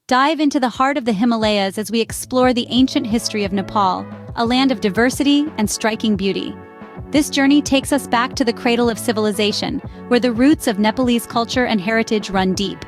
Dive into the heart of the Himalayas as we explore the ancient history of Nepal, a land of diversity and striking beauty. This journey takes us back to the cradle of civilization, where the roots of Nepalese culture and heritage run deep.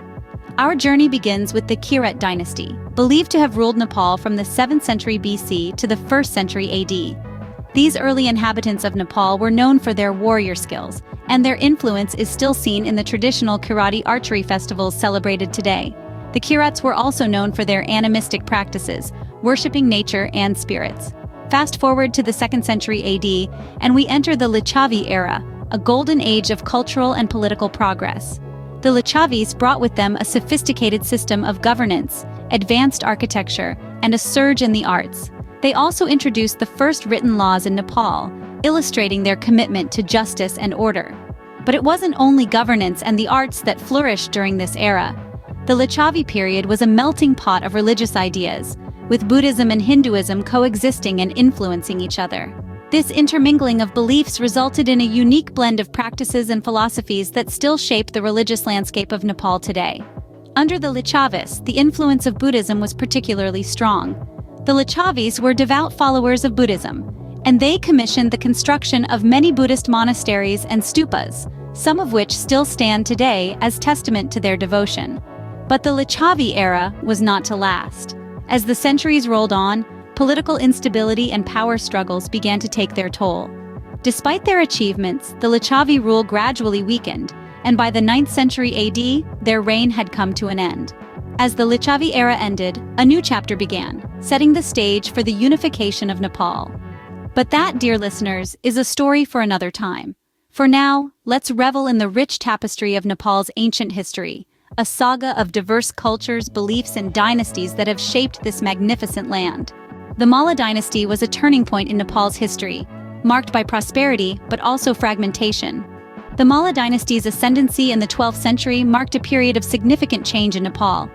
Our journey begins with the Kirat dynasty, believed to have ruled Nepal from the 7th century BC to the 1st century AD. These early inhabitants of Nepal were known for their warrior skills, and their influence is still seen in the traditional Kirati archery festivals celebrated today. The Kirats were also known for their animistic practices, worshipping nature and spirits. Fast forward to the 2nd century AD, and we enter the Lichavi era, a golden age of cultural and political progress. The Lichavis brought with them a sophisticated system of governance, advanced architecture, and a surge in the arts. They also introduced the first written laws in Nepal, illustrating their commitment to justice and order. But it wasn't only governance and the arts that flourished during this era. The Lichavi period was a melting pot of religious ideas, with Buddhism and Hinduism coexisting and influencing each other. This intermingling of beliefs resulted in a unique blend of practices and philosophies that still shape the religious landscape of Nepal today. Under the Lichavis, the influence of Buddhism was particularly strong. The Lichavis were devout followers of Buddhism, and they commissioned the construction of many Buddhist monasteries and stupas, some of which still stand today as testament to their devotion. But the Lichavi era was not to last. As the centuries rolled on, political instability and power struggles began to take their toll. Despite their achievements, the Lichavi rule gradually weakened, and by the 9th century AD, their reign had come to an end. As the Lichavi era ended, a new chapter began, setting the stage for the unification of Nepal. But that, dear listeners, is a story for another time. For now, let's revel in the rich tapestry of Nepal's ancient history, a saga of diverse cultures, beliefs, and dynasties that have shaped this magnificent land. The Malla dynasty was a turning point in Nepal's history, marked by prosperity but also fragmentation. The Malla dynasty's ascendancy in the 12th century marked a period of significant change in Nepal.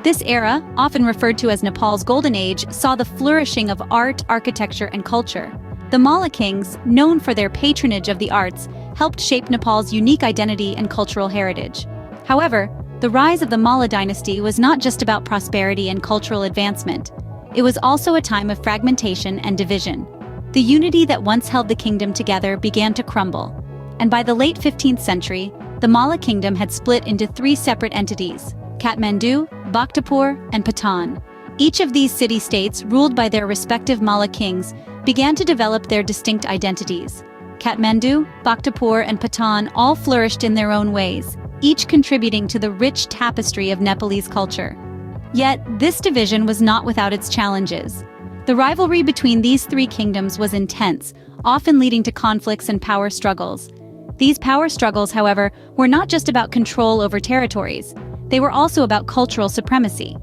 This era, often referred to as Nepal's Golden Age, saw the flourishing of art, architecture, and culture. The Malla kings, known for their patronage of the arts, helped shape Nepal's unique identity and cultural heritage. However, the rise of the Malla dynasty was not just about prosperity and cultural advancement. It was also a time of fragmentation and division. The unity that once held the kingdom together began to crumble, and by the late 15th century, the Malla kingdom had split into 3 separate entities: Kathmandu, Bhaktapur, and Patan. Each of these city-states, ruled by their respective Malla kings, began to develop their distinct identities. Kathmandu, Bhaktapur, and Patan all flourished in their own ways, each contributing to the rich tapestry of Nepalese culture. Yet, this division was not without its challenges. The rivalry between these 3 kingdoms was intense, often leading to conflicts and power struggles. These power struggles, however, were not just about control over territories. They were also about cultural supremacy.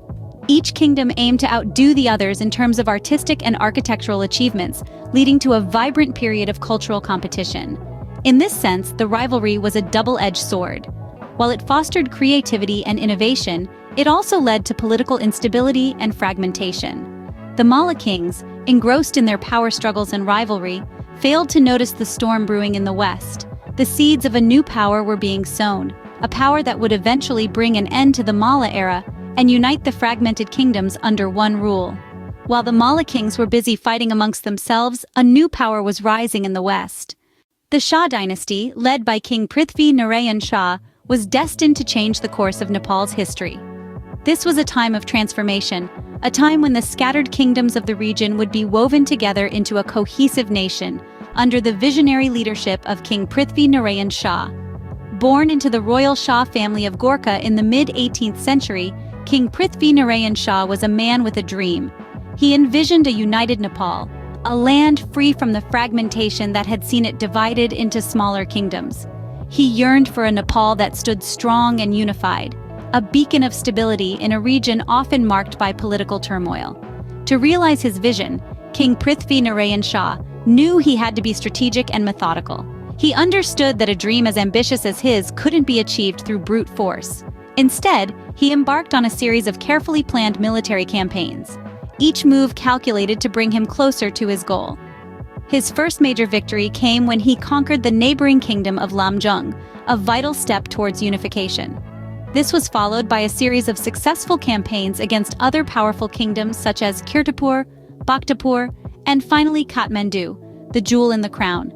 Each kingdom aimed to outdo the others in terms of artistic and architectural achievements, leading to a vibrant period of cultural competition. In this sense, the rivalry was a double-edged sword. While it fostered creativity and innovation, it also led to political instability and fragmentation. The Malla kings, engrossed in their power struggles and rivalry, failed to notice the storm brewing in the west. The seeds of a new power were being sown, a power that would eventually bring an end to the Malla era and unite the fragmented kingdoms under one rule. While the Malla kings were busy fighting amongst themselves, a new power was rising in the west. The Shah dynasty, led by King Prithvi Narayan Shah, was destined to change the course of Nepal's history. This was a time of transformation, a time when the scattered kingdoms of the region would be woven together into a cohesive nation, under the visionary leadership of King Prithvi Narayan Shah. Born into the royal Shah family of Gorkha in the mid-18th century, King Prithvi Narayan Shah was a man with a dream. He envisioned a united Nepal, a land free from the fragmentation that had seen it divided into smaller kingdoms. He yearned for a Nepal that stood strong and unified, a beacon of stability in a region often marked by political turmoil. To realize his vision, King Prithvi Narayan Shah knew he had to be strategic and methodical. He understood that a dream as ambitious as his couldn't be achieved through brute force. Instead, he embarked on a series of carefully planned military campaigns, each move calculated to bring him closer to his goal. His first major victory came when he conquered the neighboring kingdom of Lamjung, a vital step towards unification. This was followed by a series of successful campaigns against other powerful kingdoms such as Kirtipur, Bhaktapur, and finally Kathmandu, the jewel in the crown.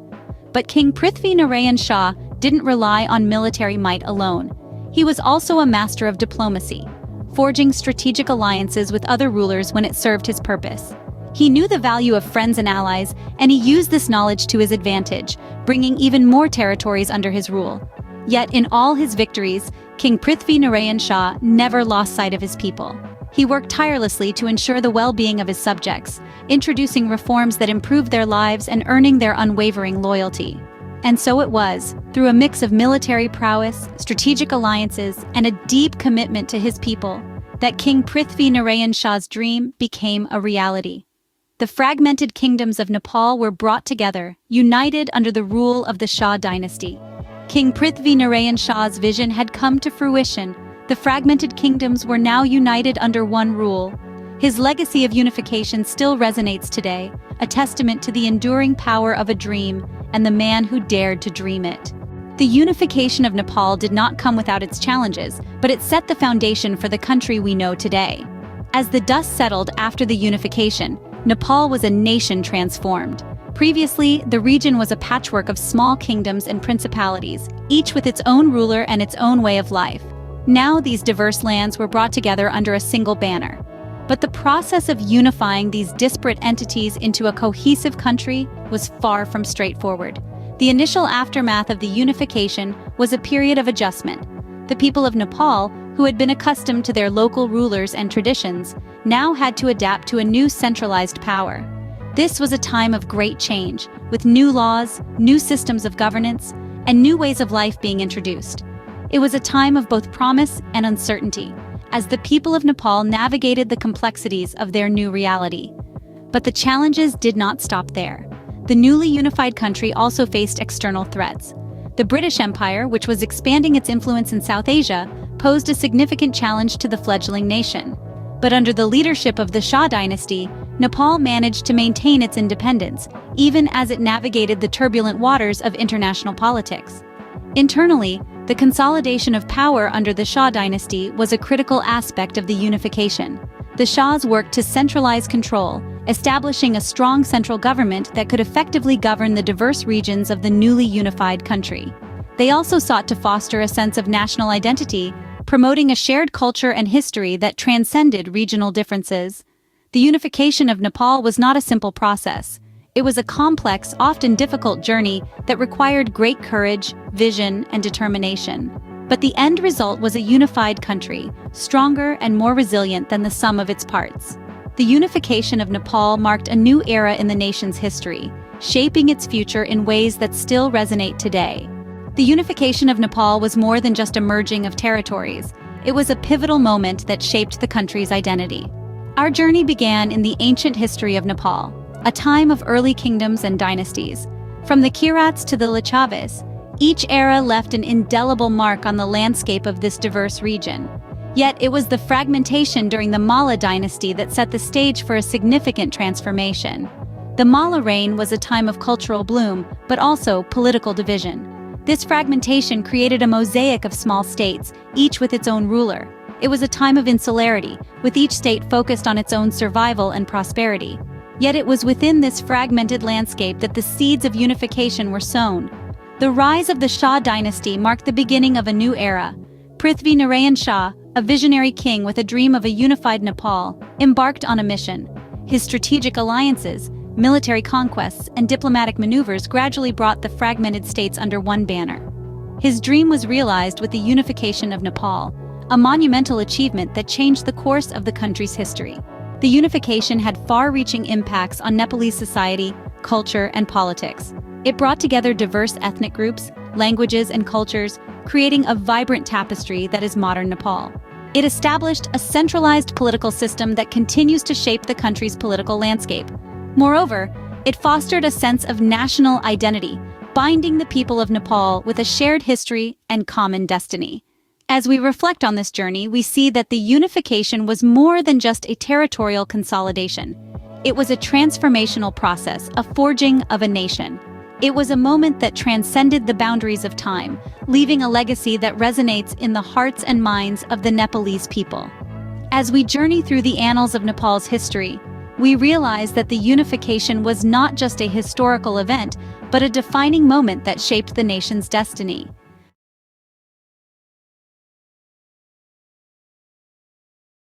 But King Prithvi Narayan Shah didn't rely on military might alone. He was also a master of diplomacy, forging strategic alliances with other rulers when it served his purpose. He knew the value of friends and allies, and he used this knowledge to his advantage, bringing even more territories under his rule. Yet in all his victories, King Prithvi Narayan Shah never lost sight of his people. He worked tirelessly to ensure the well-being of his subjects, introducing reforms that improved their lives and earning their unwavering loyalty. And so it was, through a mix of military prowess, strategic alliances, and a deep commitment to his people, that King Prithvi Narayan Shah's dream became a reality. The fragmented kingdoms of Nepal were brought together, united under the rule of the Shah dynasty. King Prithvi Narayan Shah's vision had come to fruition. The fragmented kingdoms were now united under one rule. His legacy of unification still resonates today, a testament to the enduring power of a dream and the man who dared to dream it. The unification of Nepal did not come without its challenges, but it set the foundation for the country we know today. As the dust settled after the unification, Nepal was a nation transformed. Previously, the region was a patchwork of small kingdoms and principalities, each with its own ruler and its own way of life. Now these diverse lands were brought together under a single banner. But the process of unifying these disparate entities into a cohesive country was far from straightforward. The initial aftermath of the unification was a period of adjustment. The people of Nepal, who had been accustomed to their local rulers and traditions, now had to adapt to a new centralized power. This was a time of great change, with new laws, new systems of governance, and new ways of life being introduced. It was a time of both promise and uncertainty, as the people of Nepal navigated the complexities of their new reality. But the challenges did not stop there. The newly unified country also faced external threats. The British Empire, which was expanding its influence in South Asia, posed a significant challenge to the fledgling nation. But under the leadership of the Shah dynasty, Nepal managed to maintain its independence, even as it navigated the turbulent waters of international politics. Internally, the consolidation of power under the Shah dynasty was a critical aspect of the unification. The Shahs worked to centralize control, establishing a strong central government that could effectively govern the diverse regions of the newly unified country. They also sought to foster a sense of national identity, promoting a shared culture and history that transcended regional differences. The unification of Nepal was not a simple process. It was a complex, often difficult journey that required great courage, vision, and determination. But the end result was a unified country, stronger and more resilient than the sum of its parts. The unification of Nepal marked a new era in the nation's history, shaping its future in ways that still resonate today. The unification of Nepal was more than just a merging of territories. It was a pivotal moment that shaped the country's identity. Our journey began in the ancient history of Nepal, a time of early kingdoms and dynasties. From the Kirats to the Lichavis, each era left an indelible mark on the landscape of this diverse region. Yet it was the fragmentation during the Malla dynasty that set the stage for a significant transformation. The Malla reign was a time of cultural bloom, but also political division. This fragmentation created a mosaic of small states, each with its own ruler. It was a time of insularity, with each state focused on its own survival and prosperity. Yet it was within this fragmented landscape that the seeds of unification were sown. The rise of the Shah dynasty marked the beginning of a new era. Prithvi Narayan Shah, a visionary king with a dream of a unified Nepal, embarked on a mission. His strategic alliances, military conquests, and diplomatic maneuvers gradually brought the fragmented states under one banner. His dream was realized with the unification of Nepal, a monumental achievement that changed the course of the country's history. The unification had far-reaching impacts on Nepalese society, culture, and politics. It brought together diverse ethnic groups, languages, and cultures, creating a vibrant tapestry that is modern Nepal. It established a centralized political system that continues to shape the country's political landscape. Moreover, it fostered a sense of national identity, binding the people of Nepal with a shared history and common destiny. As we reflect on this journey, we see that the unification was more than just a territorial consolidation. It was a transformational process, a forging of a nation. It was a moment that transcended the boundaries of time, leaving a legacy that resonates in the hearts and minds of the Nepalese people. As we journey through the annals of Nepal's history, we realize that the unification was not just a historical event, but a defining moment that shaped the nation's destiny.